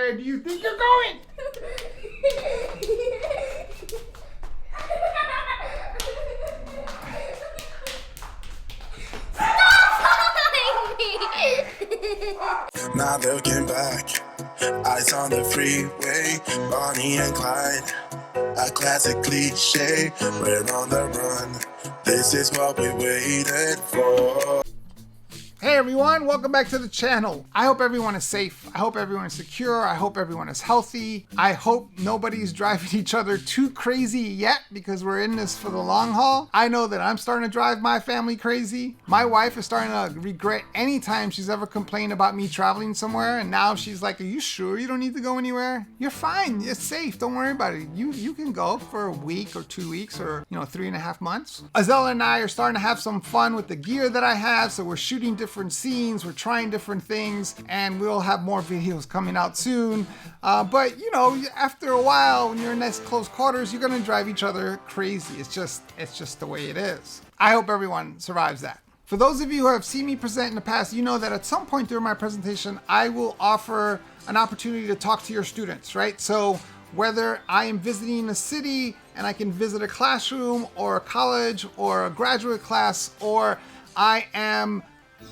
Where do you think you're going? Not looking back, eyes on the freeway, Bonnie and Clyde, a classic cliche, we're on the run, this is what we waited for. Hey everyone, welcome back to the channel. I hope everyone is safe. I hope everyone is secure. I hope everyone is healthy. I hope nobody's driving each other too crazy yet because we're in this for the long haul. I know that I'm starting to drive my family crazy. My wife is starting to regret any time she's ever complained about me traveling somewhere, and now she's like, are you sure you don't need to go anywhere? You're fine, it's safe, don't worry about it. You can go for a week or 2 weeks or 3.5 months. Azella and I are starting to have some fun with the gear that I have, so we're shooting different scenes, we're trying different things, and we'll have more videos coming out soon. But after a while, when you're in nice close quarters, you're gonna drive each other crazy. It's just the way it is. I hope everyone survives that. For those of you who have seen me present in the past, you know that at some point during my presentation, I will offer an opportunity to talk to your students, right? So whether I am visiting a city and I can visit a classroom or a college or a graduate class, or I am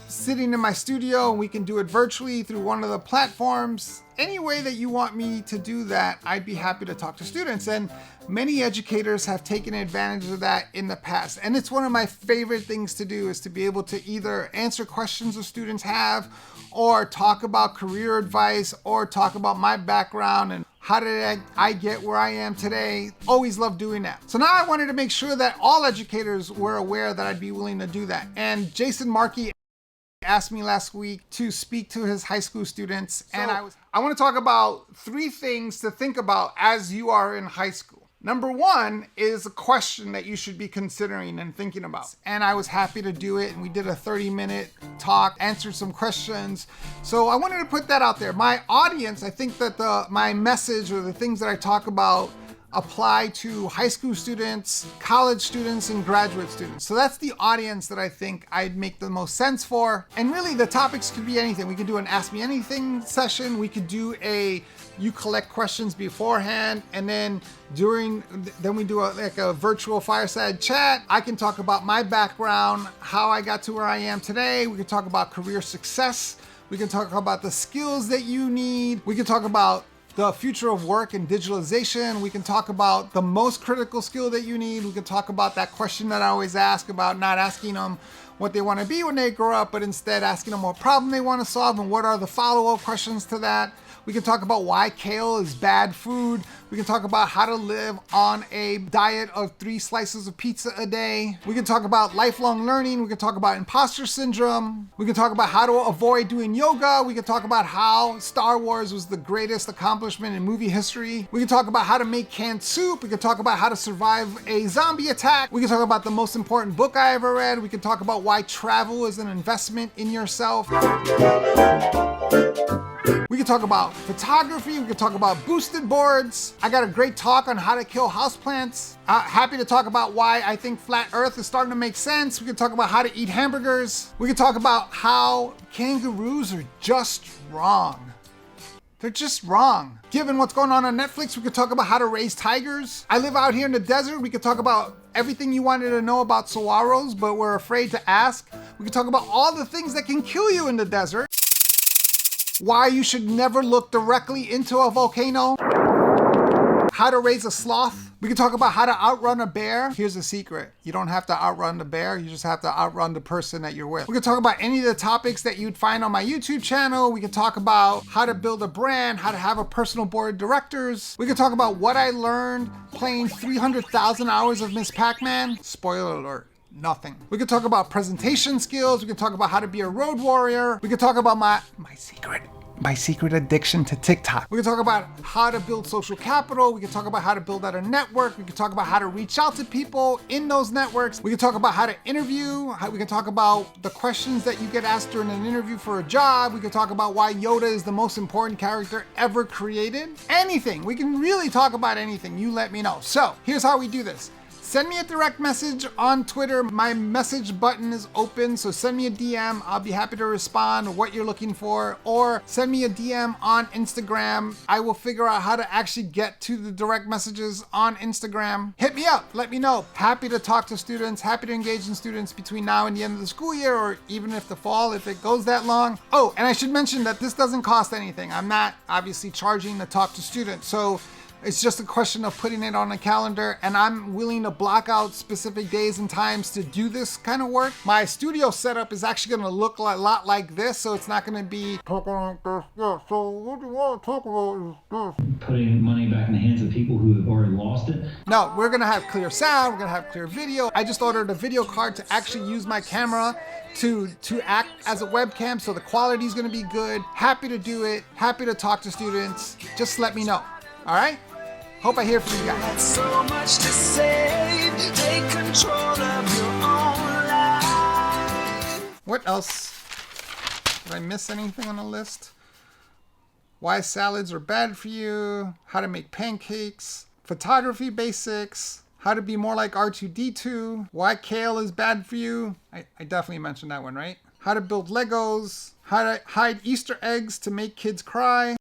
sitting in my studio and we can do it virtually through one of the platforms. Any way that you want me to do that, I'd be happy to talk to students. And many educators have taken advantage of that in the past. And it's one of my favorite things to do, is to be able to either answer questions that students have, or talk about career advice, or talk about my background and how did I get where I am today. Always love doing that. So now I wanted to make sure that all educators were aware that I'd be willing to do that. And Jason Markey asked me last week to speak to his high school students, and I want to talk about 3 things to think about as you are in high school. Number 1 is a question that you should be considering and thinking about. And I was happy to do it, and we did a 30-minute talk, answered some questions. So I wanted to put that out there. My audience, I think that my message or the things that I talk about apply to high school students, college students, and graduate students. So that's the audience that I think I'd make the most sense for. And really the topics could be anything. We could do an Ask Me Anything session. We could do you collect questions beforehand, and then we do a virtual fireside chat. I can talk about my background, how I got to where I am today. We can talk about career success. We can talk about the skills that you need. We can talk about the future of work and digitalization. We can talk about the most critical skill that you need. We can talk about that question that I always ask about not asking them what they want to be when they grow up, but instead asking them what problem they want to solve and what are the follow-up questions to that. We can talk about why kale is bad food. We can talk about how to live on a diet of 3 slices of pizza a day. We can talk about lifelong learning. We can talk about imposter syndrome. We can talk about how to avoid doing yoga. We can talk about how Star Wars was the greatest accomplishment in movie history. We can talk about how to make canned soup. We can talk about how to survive a zombie attack. We can talk about the most important book I ever read. We can talk about why travel is an investment in yourself. We can talk about photography. We can talk about boosted boards. I got a great talk on how to kill houseplants. Happy to talk about why I think flat earth is starting to make sense. We can talk about how to eat hamburgers. We can talk about how kangaroos are just wrong. They're just wrong. Given what's going on Netflix, we could talk about how to raise tigers. I live out here in the desert. We could talk about everything you wanted to know about saguaros, but we're afraid to ask. We could talk about all the things that can kill you in the desert. Why you should never look directly into a volcano. How to raise a sloth. We can talk about how to outrun a bear. Here's a secret. You don't have to outrun the bear. You just have to outrun the person that you're with. We can talk about any of the topics that you'd find on my YouTube channel. We can talk about how to build a brand, how to have a personal board of directors. We can talk about what I learned playing 300,000 hours of Miss Pac-Man. Spoiler alert. Nothing. We could talk about presentation skills. We could talk about how to be a road warrior. We could talk about my secret addiction to TikTok. We could talk about how to build social capital. We could talk about how to build out a network. We could talk about how to reach out to people in those networks. We could talk about how to interview. We could talk about the questions that you get asked during an interview for a job. We could talk about why Yoda is the most important character ever created. Anything. We can really talk about anything. You let me know. So here's how we do this. Send me a direct message on Twitter. My message button is open, so send me a DM. I'll be happy to respond what you're looking for. Or send me a DM on Instagram. I will figure out how to actually get to the direct messages on Instagram. Hit me up. Let me know. Happy to talk to students. Happy to engage in students between now and the end of the school year, or even if the fall, if it goes that long. Oh, and I should mention that this doesn't cost anything. I'm not obviously charging to talk to students. So it's just a question of putting it on a calendar, and I'm willing to block out specific days and times to do this kind of work. My studio setup is actually going to look a lot like this, so it's not going to be talking like this. Yeah, so what do you want to talk about is this. Putting money back in the hands of people who have already lost it. No, we're going to have clear sound, we're going to have clear video. I just ordered a video card to actually use my camera to act as a webcam, so the quality is going to be good. Happy to do it, happy to talk to students. Just let me know, all right? Hope I hear from you guys. So much to say, take control of your own life. What else? Did I miss anything on the list? Why salads are bad for you, how to make pancakes, photography basics, how to be more like R2-D2, why kale is bad for you. I definitely mentioned that one, right? How to build Legos, how to hide Easter eggs to make kids cry.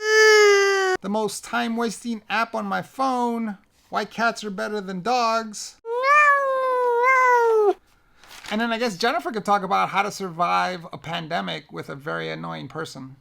The most time-wasting app on my phone. Why cats are better than dogs. And then I guess Jennifer could talk about how to survive a pandemic with a very annoying person.